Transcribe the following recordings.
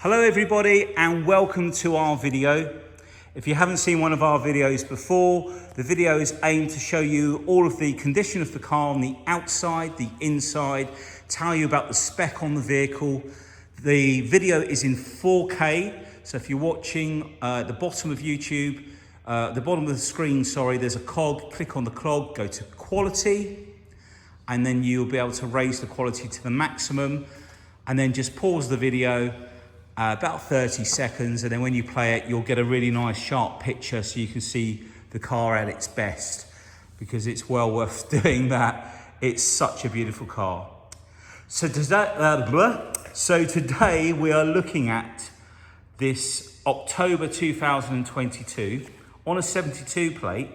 Hello everybody and welcome to our video. If you haven't seen one of our videos before, the video is aimed to show you all of the condition of the car on the outside, the inside, tell you about the spec on the vehicle. The video is in 4K, so if you're watching at the bottom of YouTube, the bottom of the screen, sorry, there's a cog. Click on the cog, go to quality, and then you'll be able to raise the quality to the maximum, and then just pause the video about 30 seconds, and then when you play it, you'll get a really nice sharp picture so you can see the car at its best, because it's well worth doing that. It's such a beautiful car. So today we are looking at this October 2022 on a 72 plate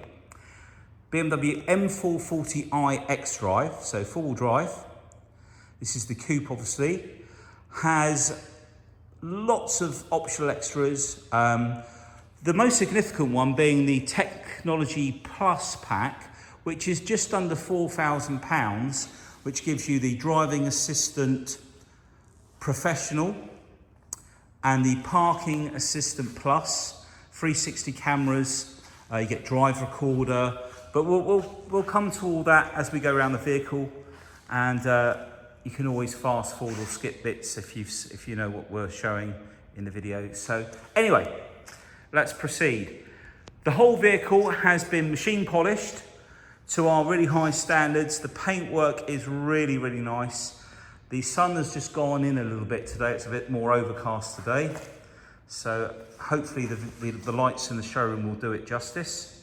BMW M440i Xdrive, so four-wheel drive. This is the coupe, obviously. Has lots of optional extras. The most significant one being the Technology Plus pack, which is just under £4,000, which gives you the Driving Assistant Professional and the Parking Assistant Plus, 360 cameras, you get drive recorder, but we'll come to all that as we go around the vehicle, and you can always fast forward or skip bits if you know what we're showing in the video. So anyway, let's proceed. The whole vehicle has been machine polished to our really high standards. The paintwork is really, really nice. The sun has just gone in a little bit today. It's a bit more overcast today. So hopefully the lights in the showroom will do it justice.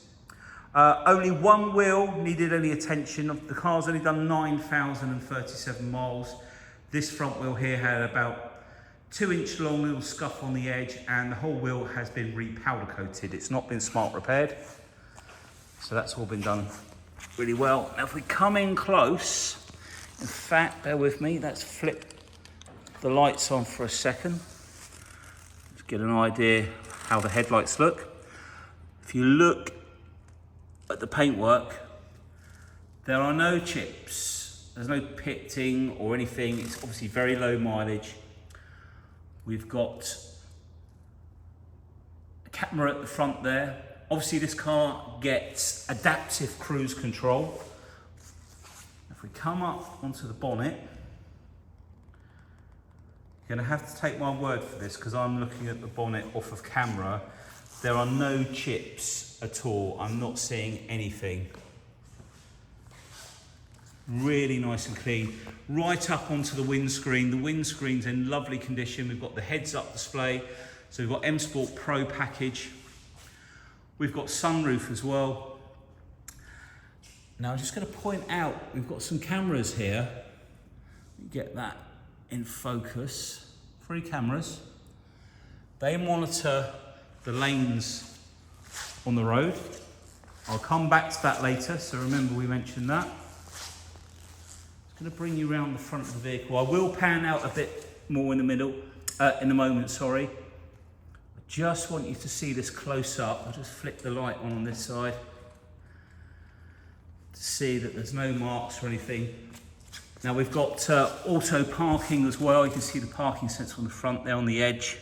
Only one wheel needed any attention. The car's only done 9,037 miles. This front wheel here had about 2-inch long little scuff on the edge, and the whole wheel has been repowder coated. It's not been smart repaired. So that's all been done really well. Now if we come in close, in fact, bear with me, let's flip the lights on for a second. Let's get an idea how the headlights look. If you look at the paintwork, there are no chips, there's no pitting or anything. It's obviously very low mileage. We've got a camera at the front there. Obviously this car gets adaptive cruise control. If we come up onto the bonnet, you're going to have to take my word for this because I'm looking at the bonnet off of camera. There are no chips at all. I'm not seeing anything. Really nice and clean. Right up onto the windscreen. The windscreen's in lovely condition. We've got the heads-up display. So we've got M Sport Pro package. We've got sunroof as well. Now I'm just going to point out, we've got some cameras here. Get that in focus. 3 cameras. They monitor the lanes on the road. I'll come back to that later, so remember we mentioned that. It's going to bring you around the front of the vehicle. I will pan out a bit more in a moment, sorry. I just want you to see this close up. I'll just flick the light on this side to see that there's no marks or anything. Now we've got auto parking as well. You can see the parking sensor on the front there on the edge.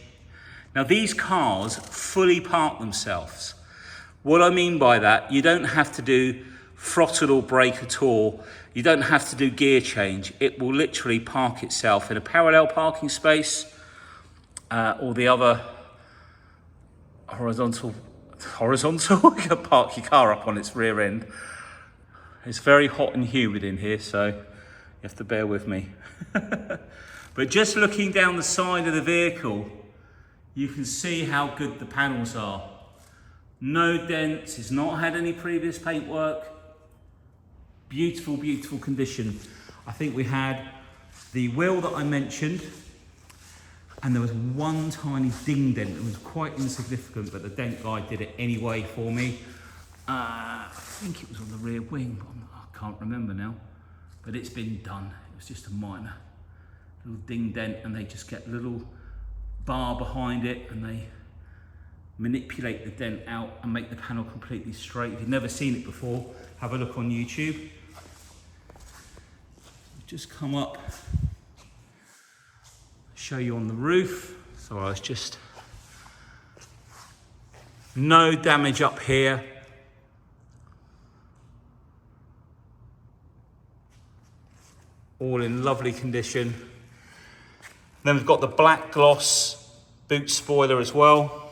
Now these cars fully park themselves. What I mean by that, you don't have to do throttle or brake at all. You don't have to do gear change. It will literally park itself in a parallel parking space or the other horizontal. You can park your car up on its rear end. It's very hot and humid in here, so you have to bear with me. But just looking down the side of the vehicle, you can see how good the panels are. No dents, it's not had any previous paintwork. Beautiful, beautiful condition. I think we had the wheel that I mentioned, and there was one tiny ding dent. It was quite insignificant, but the dent guy did it anyway for me. I think it was on the rear wing, but I can't remember now. But it's been done. It was just a minor little ding dent, and they just get a little bar behind it and they manipulate the dent out and make the panel completely straight. If you've never seen it before, have a look on YouTube. Just come up, show you on the roof. So it's just no damage up here. All in lovely condition. Then we've got the black gloss boot spoiler as well.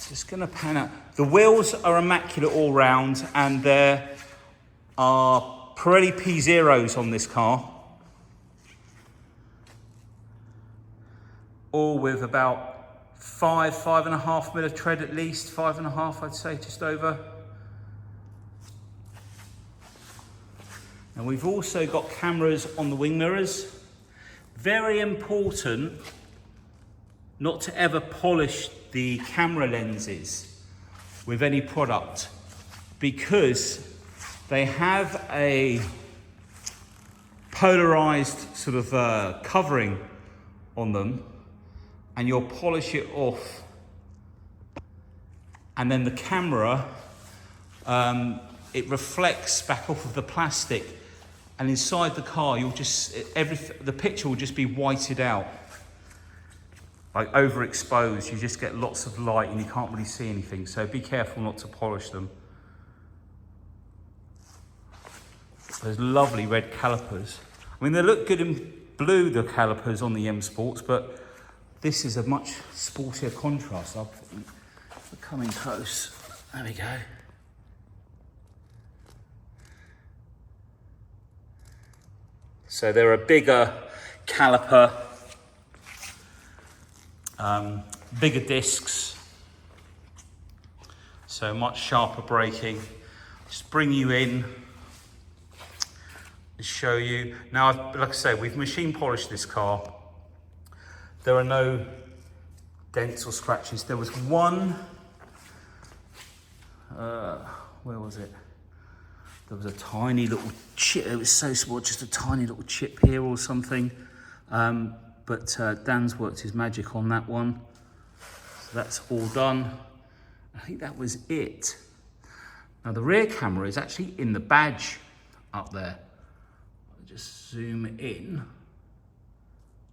Just gonna pan out. The wheels are immaculate all round, and there are Pirelli P0s on this car. All with about 5.5 mil of tread at least, 5.5 I'd say, just over. And we've also got cameras on the wing mirrors. Very important not to ever polish the camera lenses with any product, because they have a polarized sort of covering on them, and you'll polish it off, and then the camera, it reflects back off of the plastic, and inside the car you'll just, the picture will just be whited out, like overexposed. You just get lots of light and you can't really see anything, so be careful not to polish them. Those lovely red calipers. I mean, they look good in blue, the calipers on the M Sports, but this is a much sportier contrast. I'll come in close. There we go. So they're a bigger caliper, bigger discs, so much sharper braking. Just bring you in and show you. Now, like I say, we've machine polished this car. There are no dents or scratches. There was one, where was it? There was a tiny little chip. It was so small, just a tiny little chip here or something. But Dan's worked his magic on that one. So that's all done. I think that was it. Now the rear camera is actually in the badge up there. I'll just zoom in.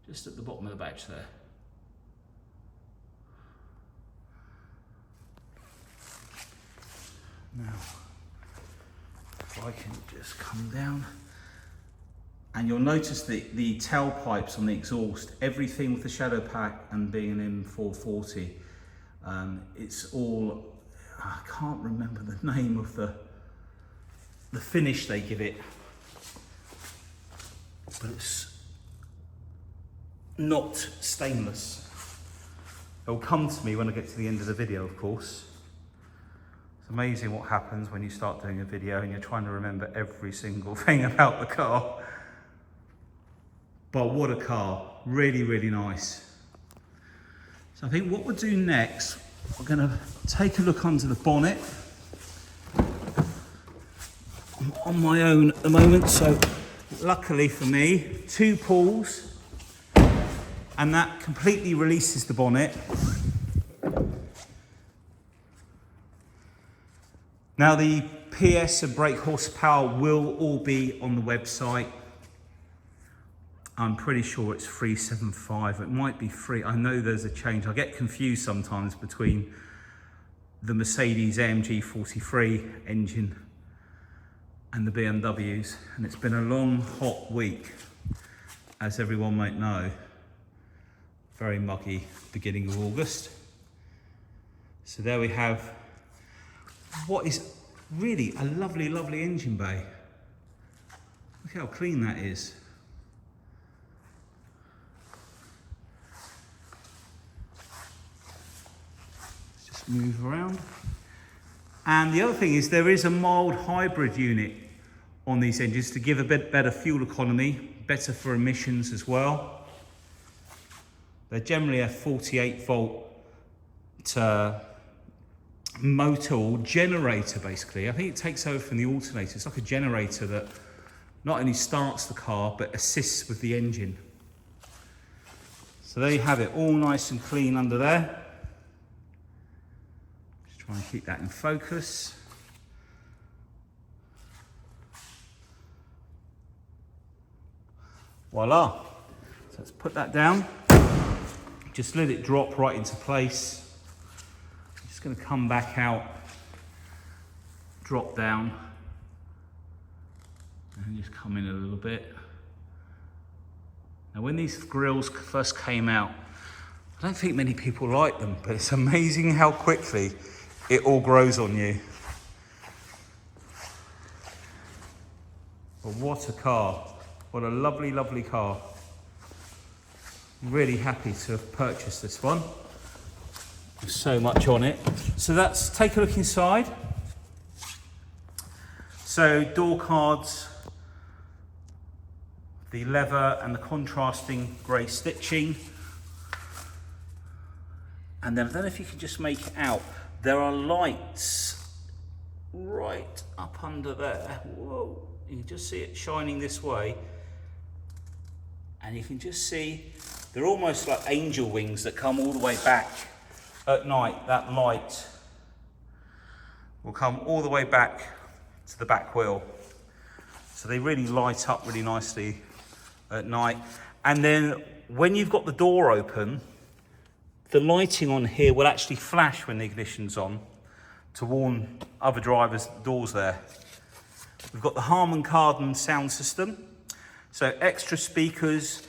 Just at the bottom of the badge there. Now, if I can just come down, and you'll notice the tailpipes on the exhaust, everything with the shadow pack and being an M440, it's all, I can't remember the name of the finish they give it, but it's not stainless. It'll come to me when I get to the end of the video, of course. It's amazing what happens when you start doing a video and you're trying to remember every single thing about the car. But what a car, really, really nice. So I think what we'll do next, we're gonna take a look under the bonnet. I'm on my own at the moment, so luckily for me, 2 pulls, and that completely releases the bonnet. Now the PS and brake horsepower will all be on the website. I'm pretty sure it's 375. It might be 3. I know there's a change. I get confused sometimes between the Mercedes AMG 43 engine and the BMWs. And it's been a long, hot week, as everyone might know. Very muggy beginning of August. So there we have what is really a lovely, lovely engine bay. Look how clean that is. Move around. And the other thing is there is a mild hybrid unit on these engines to give a bit better fuel economy, better for emissions as well. They're generally a 48 volt motor or generator basically. I think it takes over from the alternator. It's like a generator that not only starts the car but assists with the engine. So there you have it, all nice and clean under there. Try and keep that in focus. Voila. So let's put that down. Just let it drop right into place. I'm just going to come back out, drop down, and just come in a little bit. Now when these grills first came out, I don't think many people like them, but it's amazing how quickly it all grows on you. But what a car. What a lovely, lovely car. I'm really happy to have purchased this one. There's so much on it. So take a look inside. So door cards, the leather and the contrasting grey stitching. And then I don't know if you can just make it out, there are lights right up under there. Whoa, you can just see it shining this way. And you can just see, they're almost like angel wings that come all the way back at night. That light will come all the way back to the back wheel. So they really light up really nicely at night. And then when you've got the door open, the lighting on here will actually flash when the ignition's on to warn other drivers the door's there. We've got the HARMAN KARDON sound system. So extra speakers,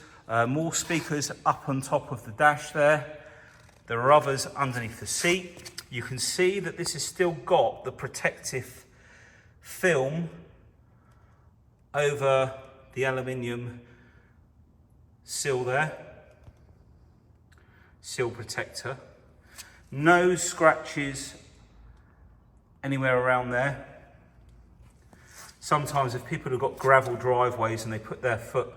more speakers up on top of the dash there. There are others underneath the seat. You can see that this has still got the protective film over the aluminium sill there. Sill protector. No scratches anywhere around there. Sometimes if people have got gravel driveways and they put their foot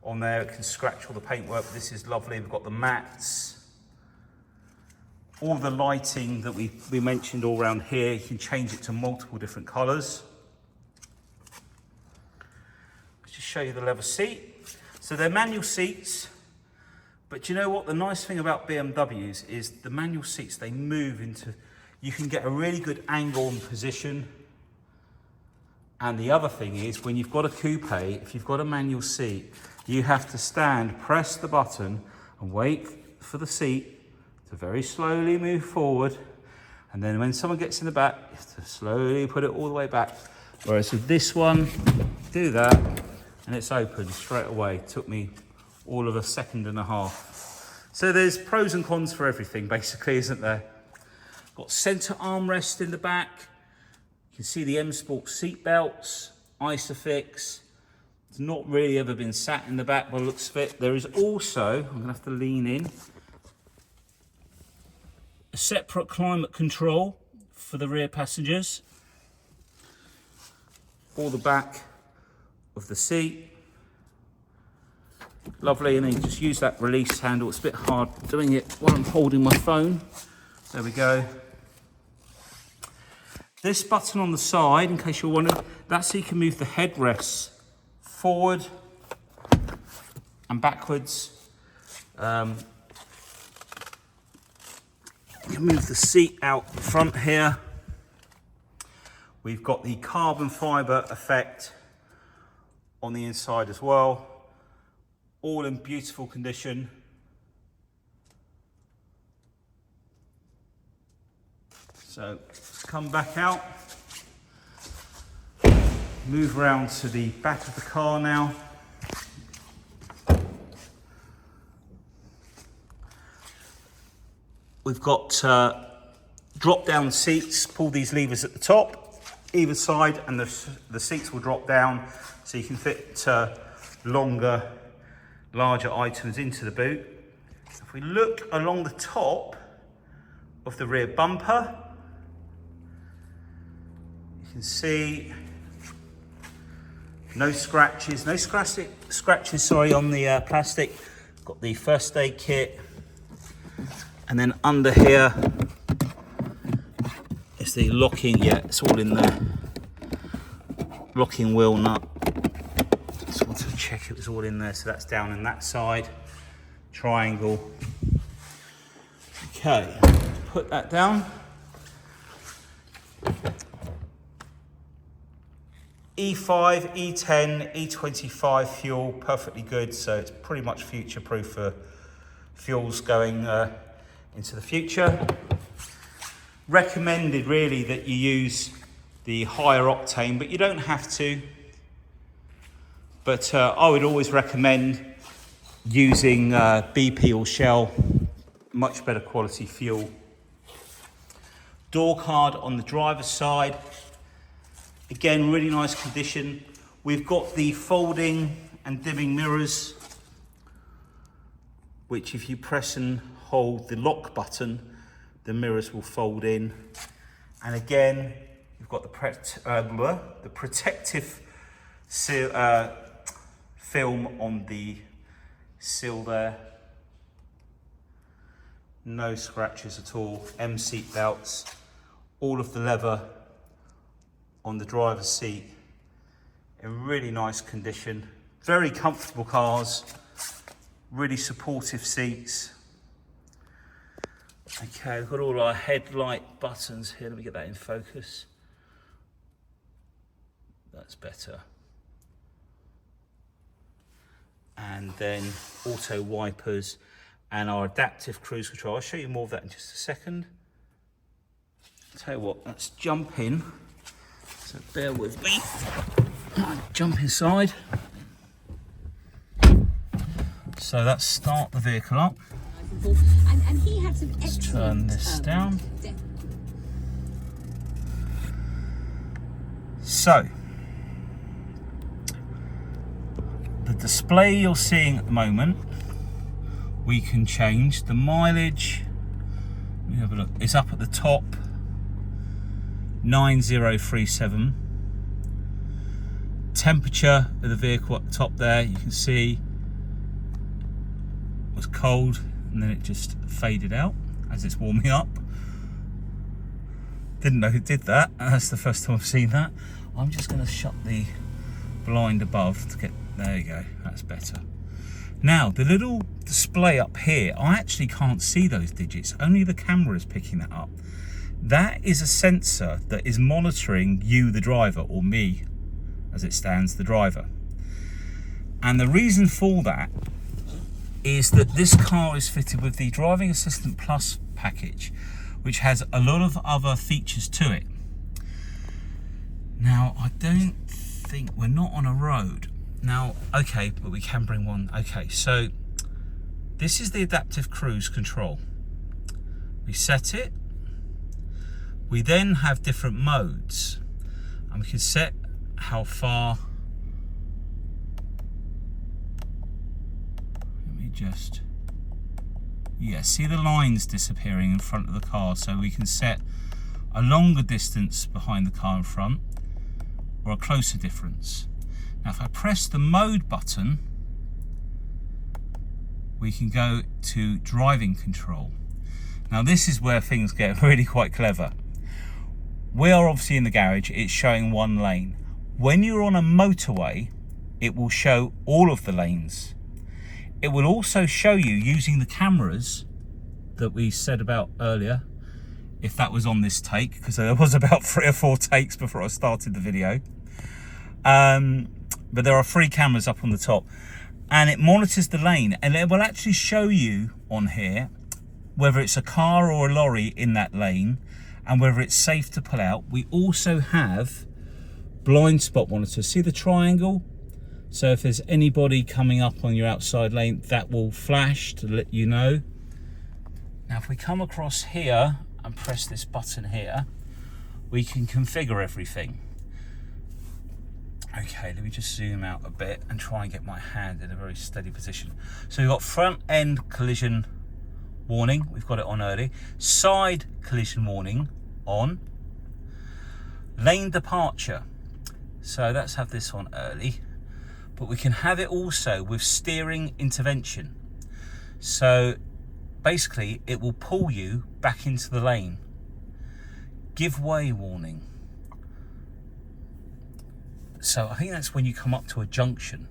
on there, it can scratch all the paintwork. But this is lovely. We've got the mats. All the lighting that we mentioned all around here, you can change it to multiple different colours. Let's just show you the leather seat. So they're manual seats. But you know what? The nice thing about BMWs is the manual seats, they move into, you can get a really good angle and position. And the other thing is, when you've got a coupe, if you've got a manual seat, you have to stand, press the button and wait for the seat to very slowly move forward. And then when someone gets in the back, you have to slowly put it all the way back. Whereas with this one, do that and it's open straight away. It took me all of a second and a half. So there's pros and cons for everything, basically, isn't there? Got centre armrest in the back. You can see the M Sport seat belts, Isofix. It's not really ever been sat in the back by the looks of it. There is also, I'm gonna have to lean in, a separate climate control for the rear passengers. Or the back of the seat. Lovely, and then you just use that release handle. It's a bit hard doing it while I'm holding my phone. There we go. This button on the side, in case you're wondering, that's so you can move the headrests forward and backwards. You can move the seat out front here. We've got the carbon fibre effect on the inside as well. All in beautiful condition. So let's come back out. Move around to the back of the car now. We've got drop down seats. Pull these levers at the top, either side, and the seats will drop down so you can fit larger items into the boot. If we look along the top of the rear bumper, you can see no scratches on the plastic. Got the first aid kit, and then under here is the locking. Yeah, it's all in there. Locking wheel nut. Just wanted to check it was all in there. So that's down in that side. Triangle. Okay, put that down. E5, E10, E25 fuel, perfectly good. So it's pretty much future-proof fuels going into the future. Recommended really that you use the higher octane, but you don't have to. But I would always recommend using BP or Shell, much better quality fuel. Door card on the driver's side, again, really nice condition. We've got the folding and dimming mirrors, which if you press and hold the lock button, the mirrors will fold in. And again, you've got the protective film on the sill there. No scratches at all. M seat belts. All of the leather on the driver's seat in really nice condition. Very comfortable cars. Really supportive seats. Okay, we've got all our headlight buttons here. Let me get that in focus. That's better. And then auto wipers and our adaptive cruise control. I'll show you more of that in just a second. Tell you what, let's jump in. So bear with me. I'll jump inside. So let's start the vehicle up. And he had some let's turn this down. So, the display you're seeing at the moment, we can change. The mileage, let me have a look, it's up at the top, 9037. Temperature of the vehicle at the top there, you can see it was cold and then it just faded out as it's warming up. Didn't know who did that, that's the first time I've seen that. I'm just going to shut the blind above to get, there you go, that's better. Now, the little display up here, I actually can't see those digits, only the camera is picking that up. That is a sensor that is monitoring you, the driver, or me, as it stands, the driver. And the reason for that is that this car is fitted with the Driving Assistant Plus package, which has a lot of other features to it. Now, I don't think, we're not on a road. Now, okay, but we can bring one. Okay, so this is the adaptive cruise control. We set it. We then have different modes, and we can set how far. Let me just, yeah, see the lines disappearing in front of the car, so we can set a longer distance behind the car in front or a closer difference. Now, if I press the mode button, we can go to driving control. Now, this is where things get really quite clever. We are obviously in the garage, it's showing one lane. When you're on a motorway, it will show all of the lanes. It will also show you, using the cameras that we said about earlier, if that was on this take, because there was about 3 or 4 takes before I started the video. But there are 3 cameras up on the top, and it monitors the lane, and it will actually show you on here whether it's a car or a lorry in that lane and whether it's safe to pull out. We also have blind spot monitors. See the triangle? So if there's anybody coming up on your outside lane, that will flash to let you know. Now, if we come across here and press this button here, we can configure everything. Okay, let me just zoom out a bit and try and get my hand in a very steady position. So we've got front end collision warning, we've got it on early. Side collision warning on. Lane departure. So let's have this on early. But we can have it also with steering intervention. So basically it will pull you back into the lane. Give way warning. So I think that's when you come up to a junction.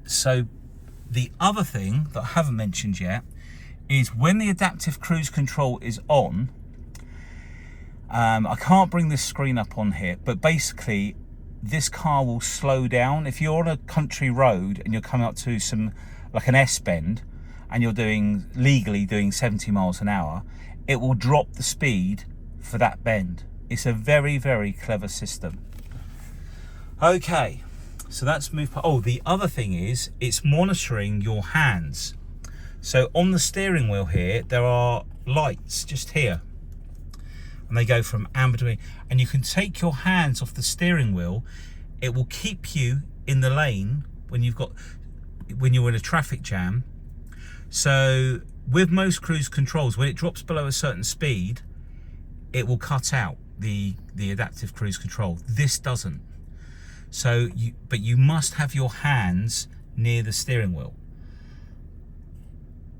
So the other thing that I haven't mentioned yet is when the adaptive cruise control is on, I can't bring this screen up on here, but basically this car will slow down. If you're on a country road and you're coming up to some like an S bend, and you're legally doing 70 miles an hour, it will drop the speed for that bend. It's a very, very clever system. Okay, so that's moved. Oh, the other thing is it's monitoring your hands. So on the steering wheel here, there are lights just here, and they go from amber to green, and you can take your hands off the steering wheel. It will keep you in the lane when you're in a traffic jam. So with most cruise controls, when it drops below a certain speed, it will cut out the adaptive cruise control. This doesn't. So but you must have your hands near the steering wheel.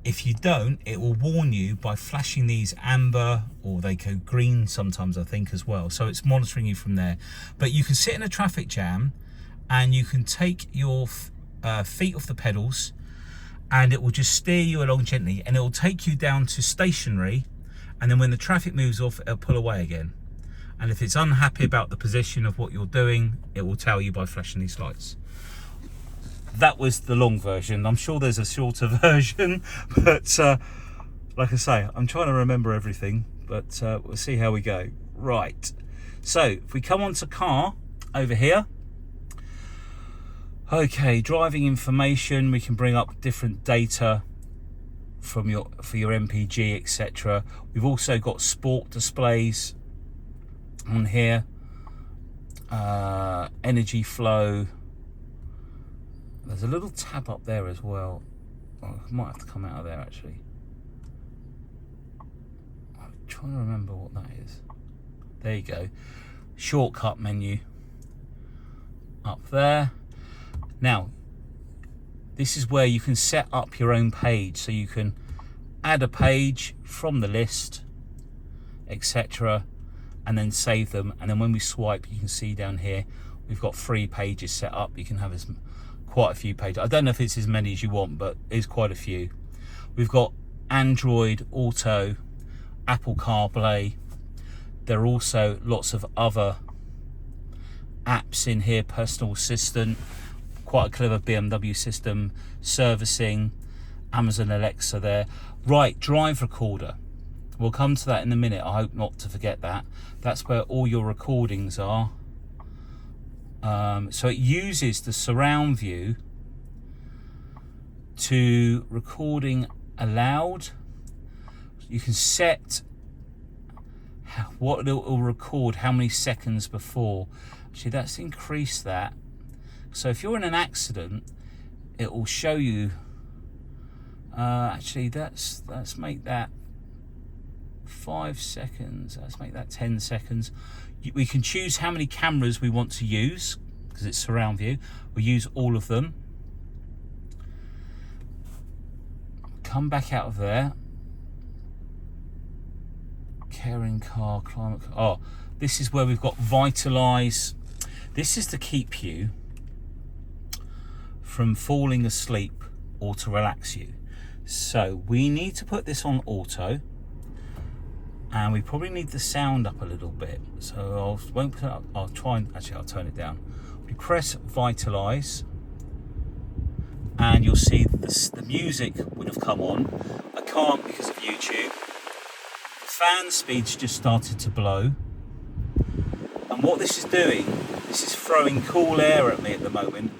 If you don't, it will warn you by flashing these amber, or they go green sometimes, I think, as well. So it's monitoring you from there. But you can sit in a traffic jam and you can take your feet off the pedals, and it will just steer you along gently, and it will take you down to stationary, and then when the traffic moves off, it'll pull away again. And if it's unhappy about the position of what you're doing, it will tell you by flashing these lights. That was the long version. I'm sure there's a shorter version, but like I say, I'm trying to remember everything, but we'll see how we go. Right, so if we come on to car over here, okay, driving information, we can bring up different data for your MPG, etc. We've also got sport displays on here, energy flow. There's a little tab up there as well. I might have to come out of there actually. I'm trying to remember what that is. There you go. Shortcut menu up there. Now, this is where you can set up your own page, so you can add a page from the list, etc., and then save them. And then when we swipe, you can see down here we've got 3 pages set up. You can have quite a few pages. I don't know if it's as many as you want, but it's quite a few. We've got Android Auto, Apple CarPlay. There are also lots of other apps in here, personal assistant, quite a clever BMW system, servicing, Amazon Alexa there. Right, drive recorder. We'll come to that in a minute. I hope not to forget that. That's where all your recordings are. So it uses the surround view to recording aloud. You can set what it will record, how many seconds before. Actually, that's increased that. So if you're in an accident, it will show you. Actually, let's make that 5 seconds. Let's make that 10 seconds. We can choose how many cameras we want to use, because it's surround view. We'll use all of them. Come back out of there. Caring car, climate car. Oh, this is where we've got vitalize. This is to keep you from falling asleep or to relax you. So we need to put this on auto, and we probably need the sound up a little bit. So I won't put it up. I'll turn it down. We press vitalize, and you'll see the music would have come on. I can't because of YouTube. Fan speed's just started to blow, and what this is doing, this is throwing cool air at me at the moment,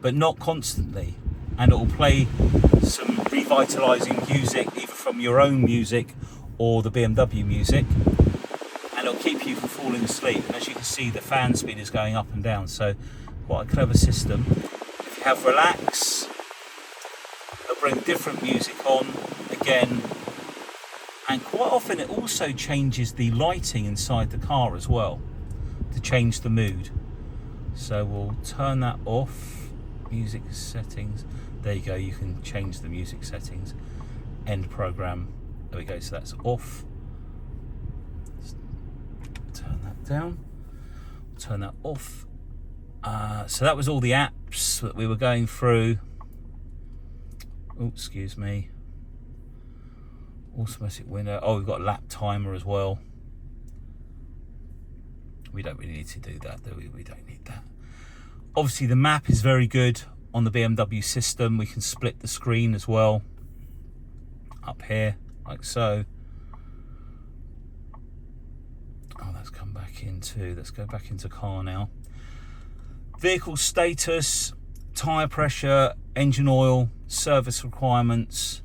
but not constantly, and it will play some revitalizing music, either from your own music or the BMW music, and it'll keep you from falling asleep. And as you can see, the fan speed is going up and down, so quite a clever system. If you have relax, it'll bring different music on again. And quite often it also changes the lighting inside the car as well, to change the mood. So we'll turn that off. Music settings. There you go, you can change the music settings. End program. There we go, so that's off. Let's turn that down. Turn that off. So that was all the apps that we were going through. Oh, excuse me. Automatic window. Oh, we've got lap timer as well. We don't really need to do that, do we? We don't need that. Obviously, the map is very good on the BMW system, we can split the screen as well up here, like so. Oh, that's come back into, let's go back into car now. Vehicle status, tyre pressure, engine oil, service requirements.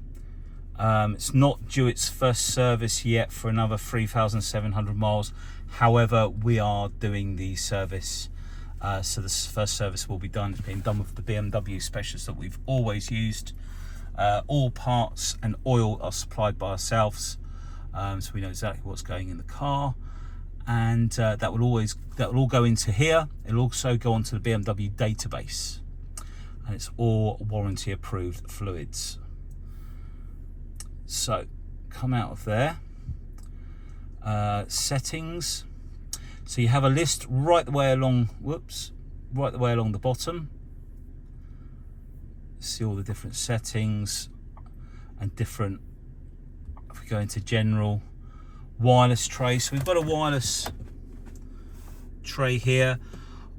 It's not due its first service yet for another 3,700 miles. However, we are doing the service. So this first service will be done. It's being done with the BMW specialist that we've always used. All parts and oil are supplied by ourselves, so we know exactly what's going in the car, and that will all go into here. It'll also go onto the BMW database, and it's all warranty approved fluids. So come out of there, settings. So you have a list right the way along, right the way along the bottom. See all the different settings and different, if we go into general, wireless tray. So we've got a wireless tray here.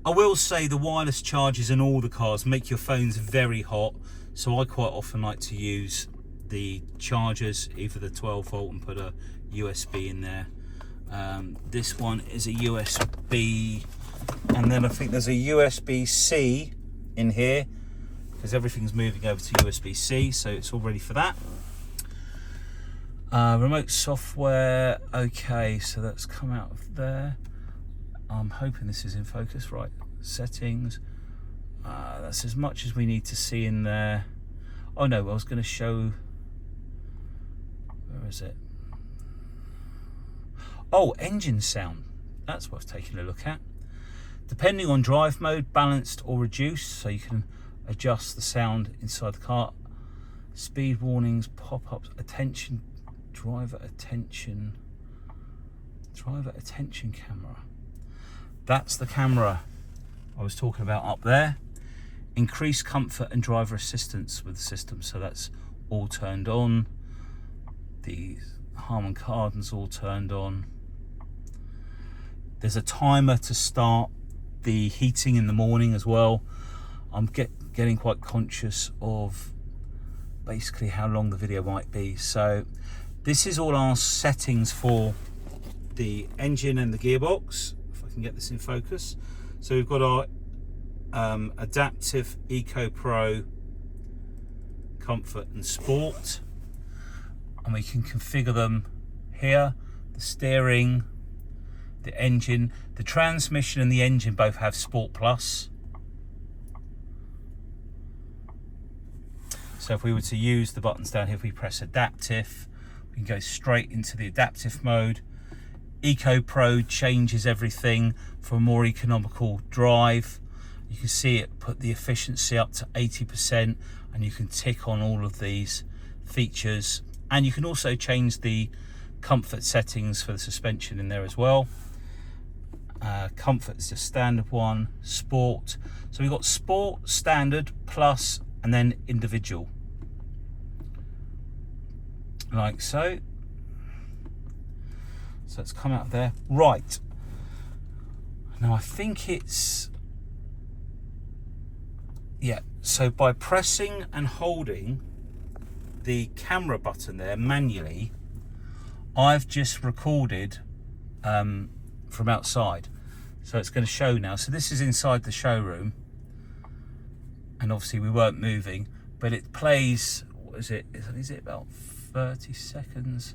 I will say the wireless chargers in all the cars make your phones very hot. So I quite often like to use the chargers, either the 12 volt and put a USB in there. This one is a USB, and then I think there's a USB-C in here because everything's moving over to USB-C, so it's all ready for that. Remote software, okay, so that's come out of there. I'm hoping this is in focus, right? Settings, that's as much as we need to see in there. Oh no, I was going to show, where is it? Oh, engine sound, that's worth taking a look at. Depending on drive mode, balanced or reduced, so you can adjust the sound inside the car. Speed warnings, pop-ups, attention, driver attention camera. That's the camera I was talking about up there. Increased comfort and driver assistance with the system, so that's all turned on. The HARMAN KARDON's all turned on. There's a timer to start the heating in the morning as well. I'm getting quite conscious of basically how long the video might be. So this is all our settings for the engine and the gearbox, if I can get this in focus. So we've got our adaptive, Eco Pro, Comfort and Sport, and we can configure them here. The steering, the engine, the transmission and the engine both have Sport Plus. So if we were to use the buttons down here, if we press adaptive, we can go straight into the adaptive mode. Eco Pro changes everything for a more economical drive. You can see it put the efficiency up to 80%, and you can tick on all of these features. And you can also change the comfort settings for the suspension in there as well. Comfort is the standard one. Sport, so we've got Sport, Standard, Plus, and then Individual, like so. So it's come out of there. Right, now I think it's, yeah, so by pressing and holding the camera button there manually, I've just recorded from outside. So it's going to show now. So this is inside the showroom, and obviously we weren't moving, but it plays, what is it? Is it about 30 seconds?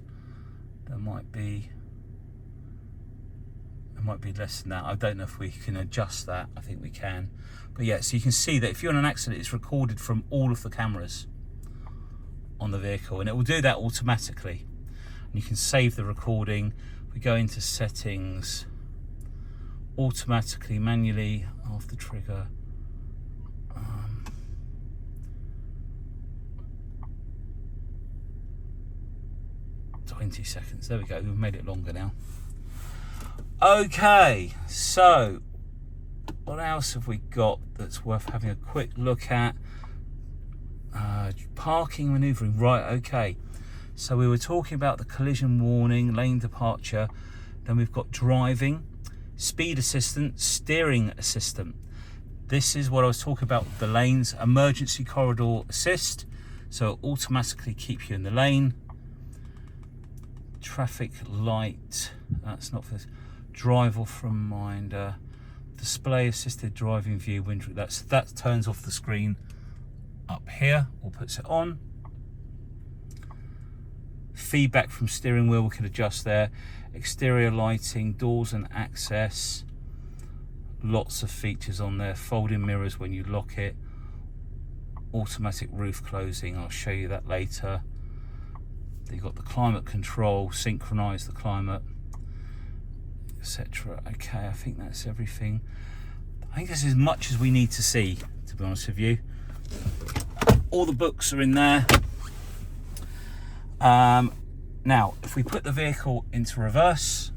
There might be less than that. I don't know if we can adjust that. I think we can. But yeah, so you can see that if you're in an accident, it's recorded from all of the cameras on the vehicle, and it will do that automatically. And you can save the recording. We go into settings, automatically, manually, after trigger. 20 seconds. There we go. We've made it longer now. Okay, so what else have we got that's worth having a quick look at? Parking, manoeuvring. Right, okay. So we were talking about the collision warning, lane departure. Then we've got driving, speed assistant, steering assistant. This is what I was talking about, the lanes. Emergency corridor assist, so it'll automatically keep you in the lane. Traffic light, that's not for this. Drive off reminder. Display assisted driving view window. That turns off the screen up here or puts it on. Feedback from steering wheel, we can adjust there. Exterior lighting, doors and access. Lots of features on there. Folding mirrors when you lock it. Automatic roof closing, I'll show you that later. You've got the climate control, synchronize the climate, etc. Okay, I think that's everything. I think this is as much as we need to see, to be honest with you. All the books are in there. Now, if we put the vehicle into reverse,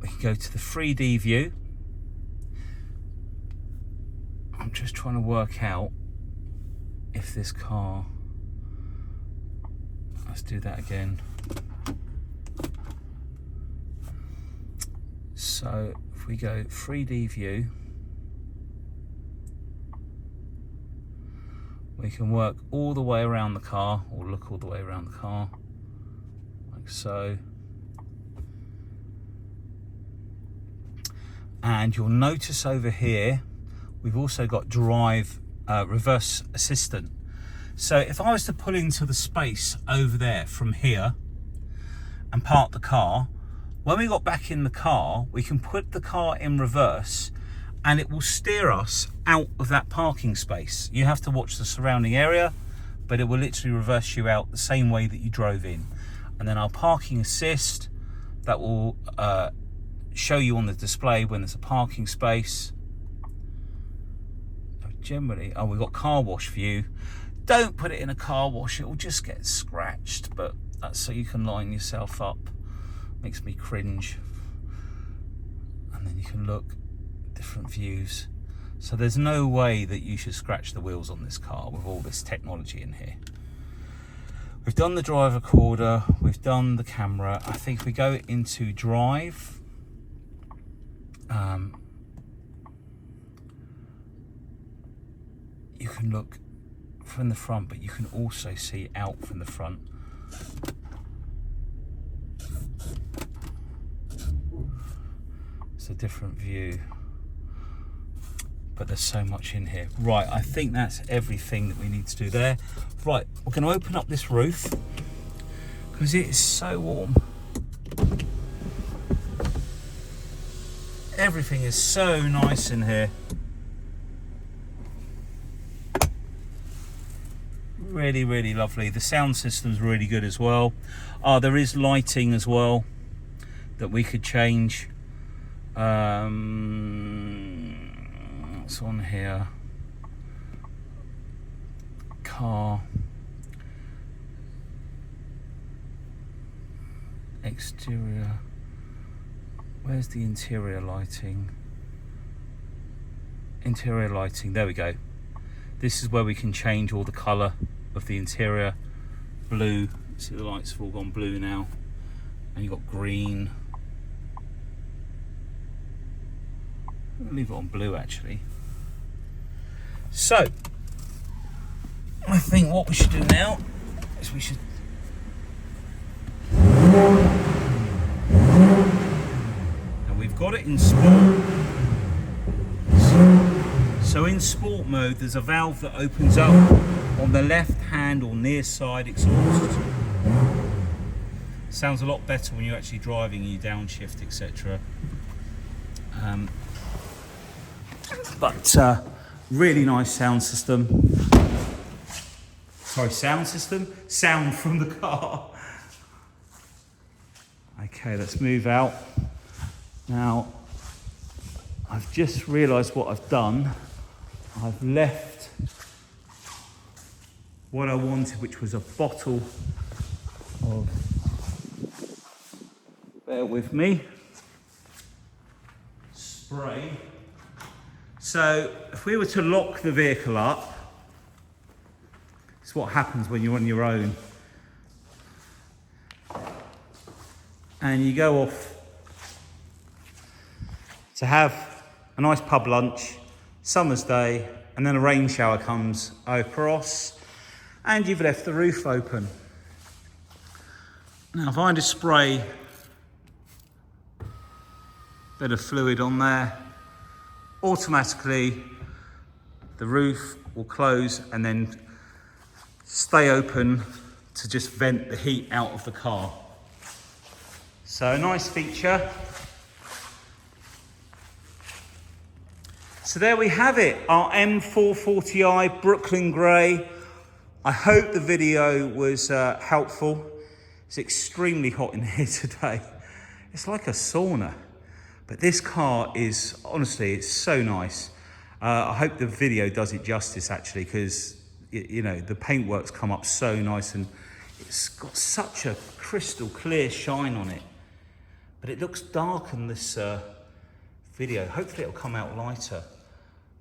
we can go to the 3D view. I'm just trying to work out if this car, let's do that again. So if we go 3D view, we can work all the way around the car, or look all the way around the car, like so. And you'll notice over here, we've also got drive reverse assistant. So if I was to pull into the space over there from here and park the car, when we got back in the car, we can put the car in reverse and it will steer us out of that parking space. You have to watch the surrounding area, but it will literally reverse you out the same way that you drove in. And then our parking assist, that will show you on the display when there's a parking space. Generally, oh, we've got car wash view. Don't put it in a car wash, it will just get scratched, but that's so you can line yourself up. Makes me cringe. And then you can look different views. So there's no way that you should scratch the wheels on this car with all this technology in here. We've done the drive recorder, we've done the camera. I think if we go into drive, you can look from the front, but you can also see out from the front. It's a different view, but there's so much in here. Right, I think that's everything that we need to do there. Right, we're going to open up this roof because it is so warm. Everything is so nice in here. Really, really lovely. The sound system's really good as well. There is lighting as well that we could change. What's on here? Car. Exterior. Where's the interior lighting? Interior lighting, there we go. This is where we can change all the colour of the interior. Blue, see the lights have all gone blue now. And you've got green. I'll leave it on blue actually. So, I think what we should do now is we should got it in sport. So in sport mode, there's a valve that opens up on the left hand or near side exhaust. Sounds a lot better when you're actually driving, you downshift, etc. But really nice sound system. Sorry, sound system? Sound from the car. Okay, let's move out. Now, I've just realised what I've done. I've left what I wanted, which was a bottle of, bear with me, spray. So if we were to lock the vehicle up, it's what happens when you're on your own. And you go off to have a nice pub lunch, summer's day, and then a rain shower comes across, and you've left the roof open. Now, if I just spray a bit of fluid on there, automatically the roof will close and then stay open to just vent the heat out of the car. So a nice feature. So there we have it, our M440i Brooklyn Grey. I hope the video was helpful. It's extremely hot in here today. It's like a sauna. But this car is, honestly, it's so nice. I hope the video does it justice, actually, because, you know, the paintwork's come up so nice and it's got such a crystal clear shine on it. But it looks dark in this video. Hopefully it'll come out lighter.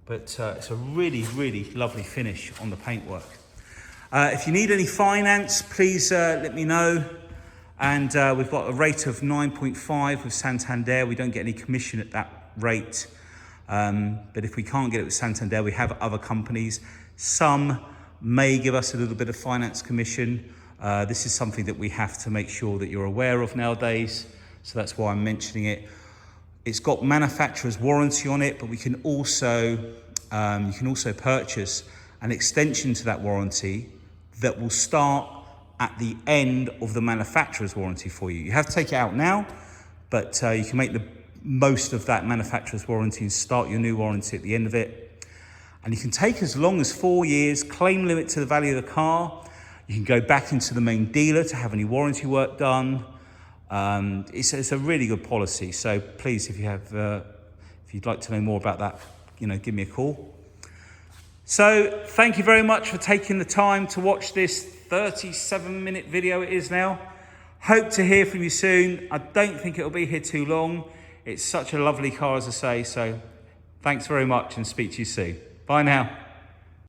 But it's a really, really lovely finish on the paintwork. If you need any finance, please let me know. And we've got a rate of 9.5 with Santander. We don't get any commission at that rate. But if we can't get it with Santander, we have other companies. Some may give us a little bit of finance commission. This is something that we have to make sure that you're aware of nowadays. So that's why I'm mentioning it. It's got manufacturer's warranty on it, but we can also, you can also purchase an extension to that warranty that will start at the end of the manufacturer's warranty for you. You have to take it out now, but you can make the most of that manufacturer's warranty and start your new warranty at the end of it. And you can take as long as 4 years, claim limit to the value of the car. You can go back into the main dealer to have any warranty work done. It's a really good policy. So please, if you have, if you'd like to know more about that, you know, give me a call. So thank you very much for taking the time to watch this 37-minute video it is now. Hope to hear from you soon. I don't think it'll be here too long. It's such a lovely car, as I say. So thanks very much and speak to you soon. Bye now.